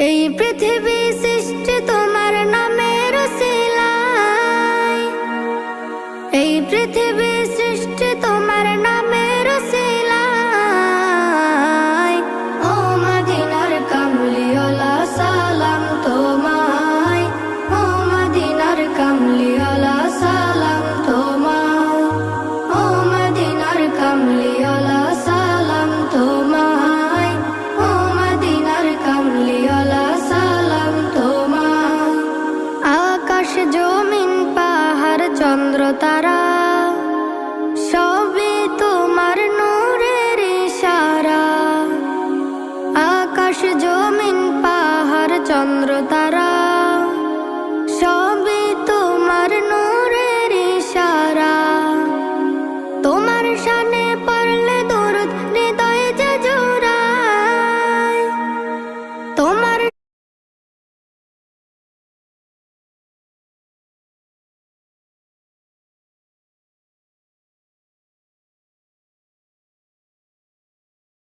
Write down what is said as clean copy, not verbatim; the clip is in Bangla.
এই পৃথিবী সৃষ্টি তোমার নামের উসিলায়, এই পৃথিবী সৃষ্টি তোমার নামের উসিলায়। ও মদিনার কামলিওয়ালা সালাম তোমায়, ও মদিনার কামলিওয়ালা সালাম তোমায়, ও মদিনার কামলিওয়ালা সালাম তোমায়, ও মদিনার কামলিওয়ালা সালাম তোমায়। আকাশ জমিন পাহাড় চন্দ্র তারা সবই তোমার নূরের ইশারা। আকাশ জমিন পাহাড় চন্দ্র তারা